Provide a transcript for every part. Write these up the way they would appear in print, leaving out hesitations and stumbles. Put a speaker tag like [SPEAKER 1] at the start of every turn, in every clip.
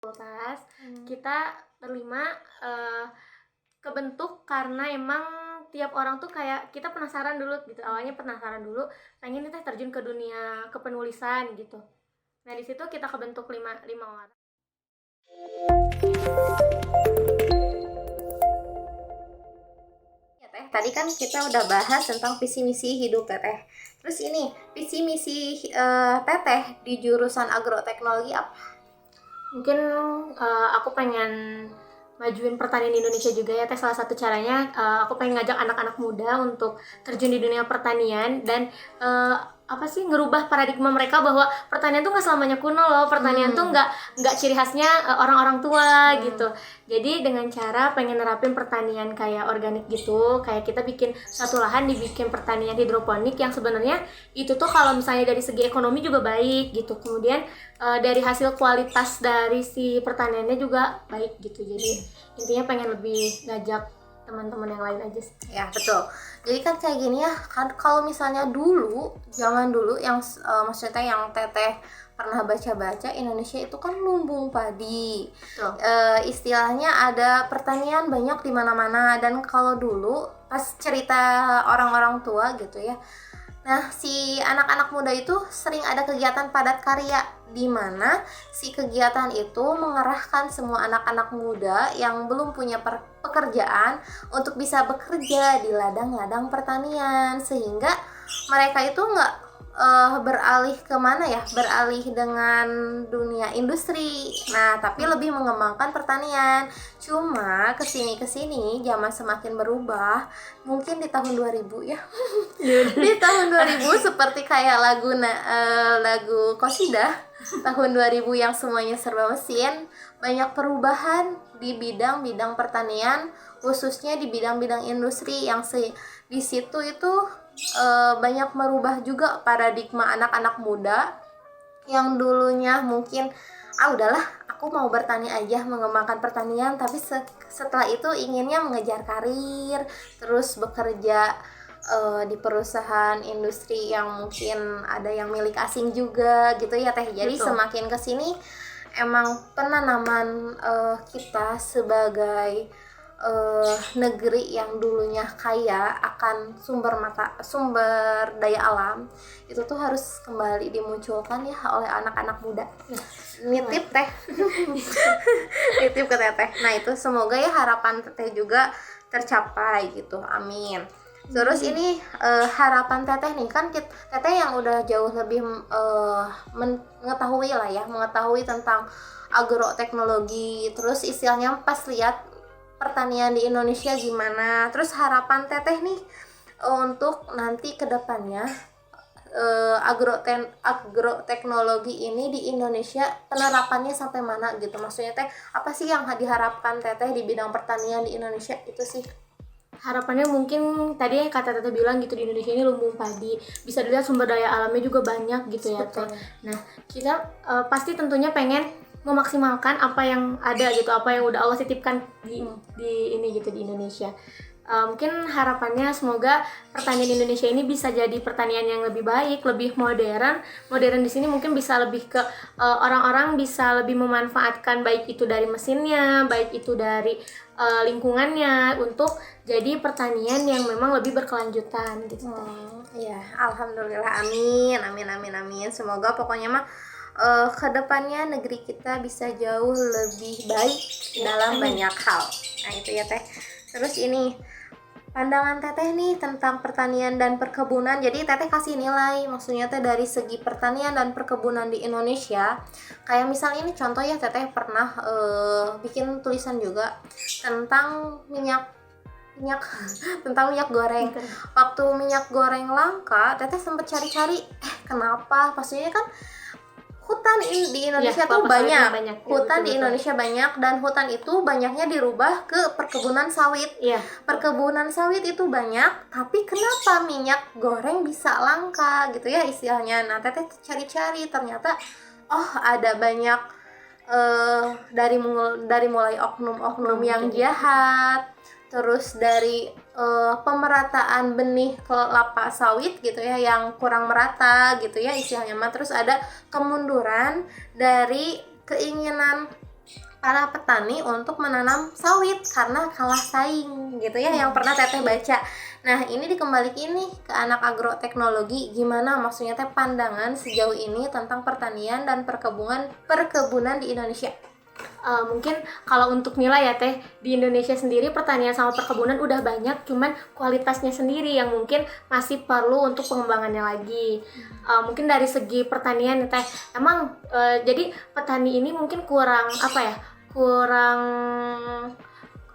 [SPEAKER 1] fakultas kita berlima kebentuk karena emang tiap orang tuh kayak kita penasaran dulu gitu, awalnya penasaran dulu pengen nih terjun ke dunia kepenulisan gitu. Nah di situ kita kebentuk lima orang.
[SPEAKER 2] Ya Teh, tadi kan kita udah bahas tentang visi misi hidup Teteh. Terus ini visi misi Teteh di jurusan agroteknologi apa?
[SPEAKER 1] Mungkin aku pengen majuin pertanian di Indonesia juga ya Teh. Salah satu caranya aku pengen ngajak anak-anak muda untuk terjun di dunia pertanian dan apa sih ngerubah paradigma mereka bahwa pertanian tuh nggak selamanya kuno loh. Pertanian tuh nggak ciri khasnya orang-orang tua gitu. Jadi dengan cara pengen nerapin pertanian kayak organik gitu, kayak kita bikin satu lahan dibikin pertanian hidroponik yang sebenarnya itu tuh kalau misalnya dari segi ekonomi juga baik gitu. Kemudian dari hasil kualitas dari si pertaniannya juga baik gitu. Jadi intinya pengen lebih ngajak teman-teman yang lain aja sih.
[SPEAKER 2] Ya betul. Jadi kan kayak gini ya, kan kalau misalnya dulu, zaman dulu yang maksudnya yang Teteh pernah baca-baca, Indonesia itu kan lumbung padi. Istilahnya ada pertanian banyak di mana-mana, dan kalau dulu pas cerita orang-orang tua gitu ya. Nah, si anak-anak muda itu sering ada kegiatan padat karya, di mana si kegiatan itu mengerahkan semua anak-anak muda yang belum punya pekerjaan untuk bisa bekerja di ladang-ladang pertanian, sehingga mereka itu nggak beralih kemana ya, beralih dengan dunia industri. Nah, tapi lebih mengembangkan pertanian. Cuma kesini zaman semakin berubah. Mungkin di tahun 2000 ya. Di tahun 2000 seperti kayak lagu Qosidah tahun 2000 yang semuanya serba mesin, banyak perubahan di bidang-bidang pertanian, khususnya di bidang-bidang industri yang di situ itu banyak merubah juga paradigma anak-anak muda yang dulunya mungkin udahlah aku mau bertani aja, mengembangkan pertanian, tapi setelah itu inginnya mengejar karir, terus bekerja di perusahaan industri yang mungkin ada yang milik asing juga gitu ya Teh. Jadi
[SPEAKER 1] Betul.
[SPEAKER 2] semakin kesini emang penanaman kita sebagai negeri yang dulunya kaya akan sumber daya alam itu tuh harus kembali dimunculkan ya oleh anak-anak muda. Nitip Teh. Nitip ke Teteh. Nah itu semoga ya harapan Teteh juga tercapai gitu, amin. Terus ini harapan Teteh nih, kan Teteh yang udah jauh lebih mengetahui tentang agroteknologi, terus istilahnya pas lihat pertanian di Indonesia gimana, terus harapan Teteh nih untuk nanti kedepannya agroteknologi ini di Indonesia penerapannya sampai mana gitu, maksudnya Teh apa sih yang diharapkan Teteh di bidang pertanian di Indonesia itu sih?
[SPEAKER 1] Harapannya mungkin tadi kata Tata bilang gitu, di Indonesia ini lumbung padi, bisa dilihat sumber daya alamnya juga banyak gitu ya Teh. Nah kita pasti tentunya pengen memaksimalkan apa yang ada gitu, apa yang udah Allah titipkan di ini gitu di Indonesia. Mungkin harapannya semoga pertanian Indonesia ini bisa jadi pertanian yang lebih baik, lebih modern. Modern di sini mungkin bisa lebih ke orang-orang bisa lebih memanfaatkan baik itu dari mesinnya, baik itu dari lingkungannya untuk jadi pertanian yang memang lebih berkelanjutan gitu.
[SPEAKER 2] Ya, alhamdulillah, amin, amin, amin, amin. Semoga pokoknya mah kedepannya negeri kita bisa jauh lebih baik dalam banyak hal. Nah itu ya Teh. Terus ini pandangan Teteh nih tentang pertanian dan perkebunan. Jadi Teteh kasih nilai, maksudnya Teh dari segi pertanian dan perkebunan di Indonesia. Kayak misalnya ini contoh ya, Teteh pernah bikin tulisan juga tentang minyak tentang minyak goreng. Waktu minyak goreng langka, Teteh sempat cari-cari kenapa? Pastinya kan hutan di Indonesia tuh banyak. Hutan di Indonesia banyak, dan hutan itu banyaknya dirubah ke perkebunan sawit. Perkebunan sawit itu banyak, tapi kenapa minyak goreng bisa langka gitu ya istilahnya. Nah Teteh cari-cari, ternyata ada banyak dari mulai oknum-oknum yang jahat, terus dari pemerataan benih kelapa sawit gitu ya yang kurang merata gitu ya istilahnya mah, terus ada kemunduran dari keinginan para petani untuk menanam sawit karena kalah saing gitu ya, yang pernah teteh baca. Nah ini dikembalikan nih ke anak agroteknologi, gimana maksudnya teh pandangan sejauh ini tentang pertanian dan perkebunan di Indonesia.
[SPEAKER 1] Mungkin kalau untuk nilai ya teh, di Indonesia sendiri pertanian sama perkebunan udah banyak, cuman kualitasnya sendiri yang mungkin masih perlu untuk pengembangannya lagi. Mungkin dari segi pertanian ya teh, emang jadi petani ini mungkin kurang apa ya, kurang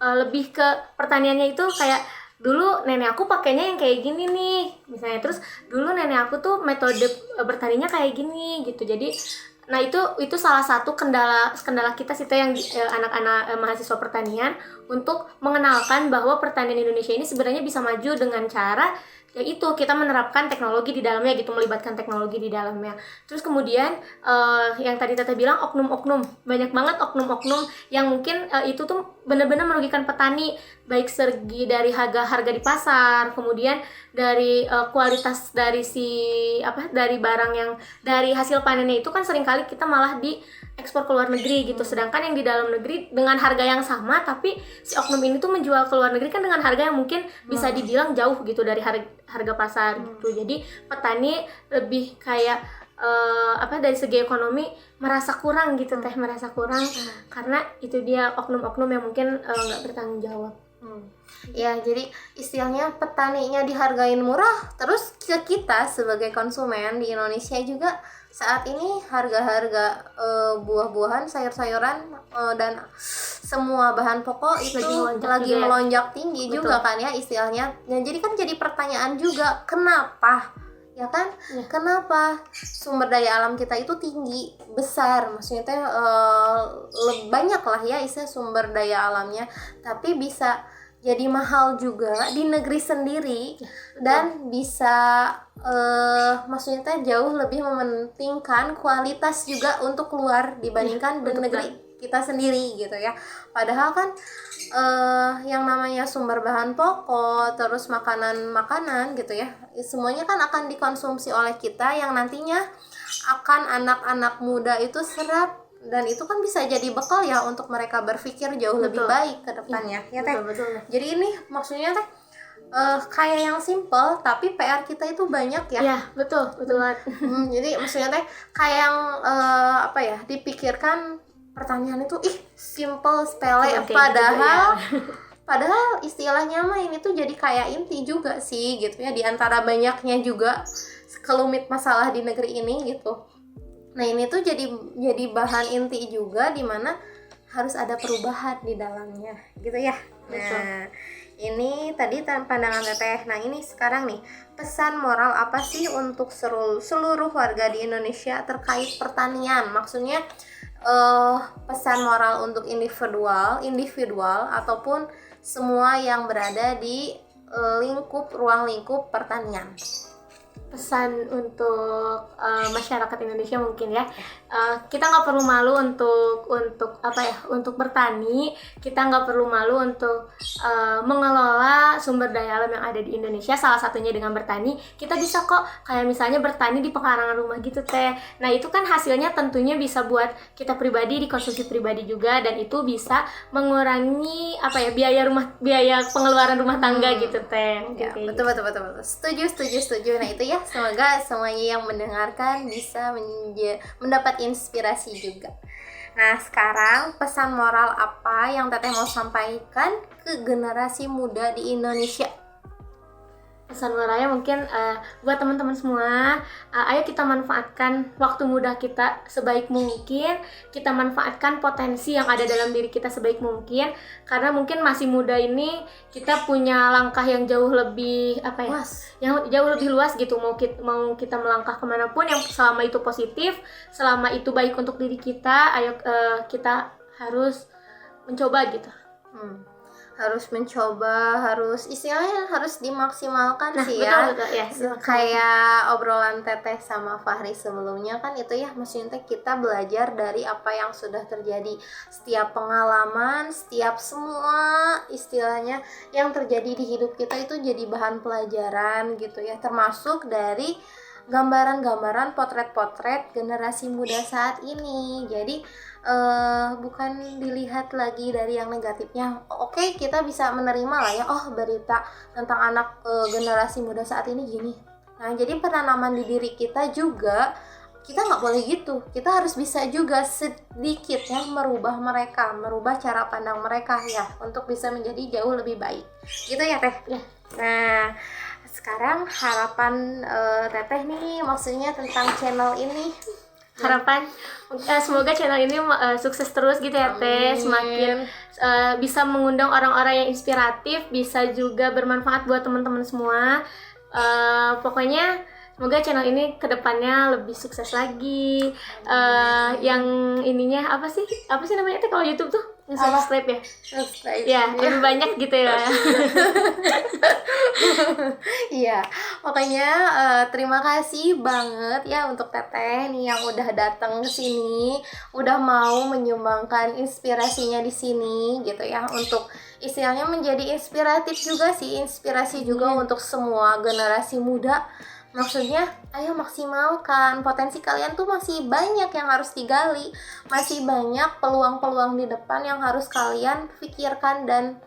[SPEAKER 1] lebih ke pertaniannya itu kayak dulu nenek aku pakainya yang kayak gini nih misalnya, terus dulu nenek aku tuh metode bertaninya kayak gini gitu. Jadi nah itu salah satu kendala kita sih yang anak-anak mahasiswa pertanian, untuk mengenalkan bahwa pertanian Indonesia ini sebenarnya bisa maju dengan cara yaitu kita menerapkan teknologi di dalamnya gitu, melibatkan teknologi di dalamnya. Terus kemudian yang tadi Tete bilang oknum-oknum, banyak banget oknum-oknum yang mungkin itu tuh benar-benar merugikan petani, baik segi dari harga di pasar, kemudian dari kualitas dari dari barang yang dari hasil panennya itu kan seringkali kita malah ekspor ke luar negeri gitu, sedangkan yang di dalam negeri dengan harga yang sama, tapi si oknum ini tuh menjual ke luar negeri kan dengan harga yang mungkin bisa dibilang jauh gitu dari harga pasar gitu. Jadi petani lebih kayak dari segi ekonomi merasa kurang gitu teh, merasa kurang karena itu dia oknum-oknum yang mungkin nggak bertanggung jawab.
[SPEAKER 2] Ya, jadi istilahnya petaninya dihargain murah, terus kita sebagai konsumen di Indonesia juga saat ini harga-harga buah-buahan, sayur-sayuran dan semua bahan pokok itu lagi melonjak tinggi. Betul. Juga kan ya istilahnya. Nah, jadi kan jadi pertanyaan juga, kenapa? Ya kan? Ya. Kenapa sumber daya alam kita itu tinggi, besar, maksudnya teh banyak lah ya istilah sumber daya alamnya, tapi bisa jadi mahal juga di negeri sendiri. Dan bisa maksudnya teh jauh lebih mementingkan kualitas juga untuk keluar dibandingkan di negeri kita sendiri gitu ya. Padahal kan yang namanya sumber bahan pokok, terus makanan gitu ya, semuanya kan akan dikonsumsi oleh kita, yang nantinya akan anak-anak muda itu serap, dan itu kan bisa jadi bekal ya untuk mereka berpikir jauh lebih baik ke depannya. Ya teh. Betul. Jadi ini maksudnya teh kayak yang simple tapi PR kita itu banyak ya.
[SPEAKER 1] Iya, betul.
[SPEAKER 2] Jadi maksudnya teh kayak yang dipikirkan pertanyaan itu simple, sepele, padahal padahal istilahnya mah ini tuh jadi kayak inti juga sih gitu ya, di antara banyaknya juga kelumit masalah di negeri ini gitu. Nah ini tuh jadi bahan inti juga, di mana harus ada perubahan di dalamnya gitu ya. Nah ini tadi pandangan Teteh. Nah ini sekarang nih, pesan moral apa sih untuk seluruh warga di Indonesia terkait pertanian? Maksudnya pesan moral untuk individual ataupun semua yang berada di ruang lingkup pertanian.
[SPEAKER 1] Pesan untuk masyarakat Indonesia mungkin ya, kita nggak perlu malu untuk bertani, kita nggak perlu malu untuk mengelola sumber daya alam yang ada di Indonesia. Salah satunya dengan bertani, kita bisa kok kayak misalnya bertani di pekarangan rumah gitu teh. Nah itu kan hasilnya tentunya bisa buat kita pribadi, dikonsumsi pribadi juga, dan itu bisa mengurangi biaya pengeluaran rumah tangga gitu teh.
[SPEAKER 2] Ya, betul. Setuju. Nah itu ya, semoga semuanya yang mendengarkan bisa mendapat inspirasi juga. Nah sekarang pesan moral apa yang Teteh mau sampaikan ke generasi muda di Indonesia?
[SPEAKER 1] Pesan moralnya mungkin buat teman-teman semua, ayo kita manfaatkan waktu muda kita sebaik mungkin, kita manfaatkan potensi yang ada dalam diri kita sebaik mungkin, karena mungkin masih muda ini kita punya langkah yang jauh lebih yang jauh lebih luas gitu. Mau kita melangkah kemanapun, yang selama itu positif, selama itu baik untuk diri kita, ayo kita harus mencoba gitu.
[SPEAKER 2] Harus mencoba, istilahnya harus dimaksimalkan sih ya. Betul. Kayak obrolan Teteh sama Fahri sebelumnya kan itu ya, maksudnya kita belajar dari apa yang sudah terjadi, setiap pengalaman, setiap semua istilahnya yang terjadi di hidup kita itu jadi bahan pelajaran gitu ya, termasuk dari gambaran-gambaran potret-potret generasi muda saat ini. Jadi bukan dilihat lagi dari yang negatifnya. Oke, kita bisa menerima lah ya, oh berita tentang anak generasi muda saat ini gini. Nah, jadi penanaman di diri kita juga, kita nggak boleh gitu. Kita harus bisa juga sedikit ya merubah mereka, merubah cara pandang mereka ya, untuk bisa menjadi jauh lebih baik. Gitu ya Teh?
[SPEAKER 1] Ya.
[SPEAKER 2] Nah, sekarang harapan Teteh nih, maksudnya tentang channel ini.
[SPEAKER 1] Harapan semoga channel ini sukses terus gitu ya Teh, semakin bisa mengundang orang-orang yang inspiratif, bisa juga bermanfaat buat teman-teman semua. Pokoknya semoga channel ini kedepannya lebih sukses lagi. Yang ininya apa sih namanya Teh kalau YouTube tuh? Subscribe ya?
[SPEAKER 2] Subscribe
[SPEAKER 1] Ya, lebih banyak gitu ya.
[SPEAKER 2] Iya, makanya terima kasih banget ya untuk Teteh nih yang udah datang ke sini, udah mau menyumbangkan inspirasinya di sini gitu ya, untuk istilahnya menjadi inspiratif juga sih, inspirasi juga untuk semua generasi muda. Maksudnya, ayo maksimalkan potensi kalian tuh, masih banyak yang harus digali, masih banyak peluang-peluang di depan yang harus kalian pikirkan dan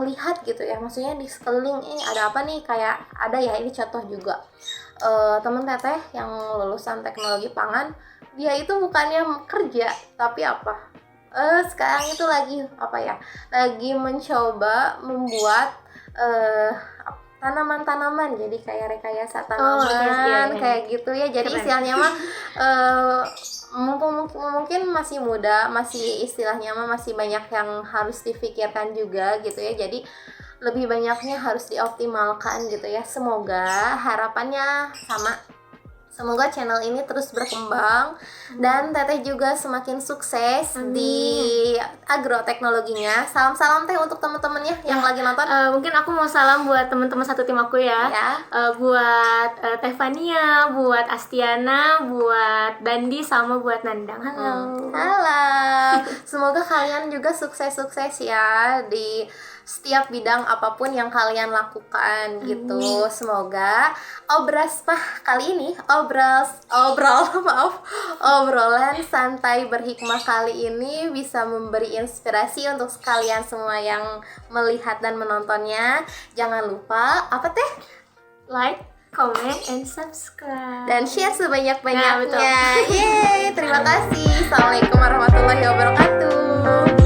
[SPEAKER 2] lihat gitu ya. Maksudnya di sekeliling ini ada apa nih, kayak ada ya, ini contoh juga temen Teteh yang lulusan teknologi pangan, dia itu bukannya kerja tapi apa, sekarang itu lagi apa ya, lagi mencoba membuat tanaman-tanaman, jadi kayak rekayasa tanaman, kayak gitu ya. Jadi istilahnya mah mungkin masih muda, masih istilahnya mah masih banyak yang harus difikirkan juga gitu ya. Jadi lebih banyaknya harus dioptimalkan gitu ya. Semoga harapannya sama, semoga channel ini terus berkembang dan Teteh juga semakin sukses di agroteknologinya. Salam-salam Teh untuk teman-temannya yang lagi nonton.
[SPEAKER 1] Mungkin aku mau salam buat teman-teman satu tim aku ya. Buat Teh Fania, buat Astiana, buat Dandi, sama buat Nandang.
[SPEAKER 2] Halo. Semoga kalian juga sukses-sukses ya di setiap bidang apapun yang kalian lakukan gitu. Semoga kali ini obrolan santai berhikmah kali ini bisa memberi inspirasi untuk kalian semua yang melihat dan menontonnya. Jangan lupa apa Teh?
[SPEAKER 1] Like, comment, and subscribe.
[SPEAKER 2] Dan share sebanyak-banyaknya. Yeay, terima kasih. Assalamualaikum warahmatullahi wabarakatuh.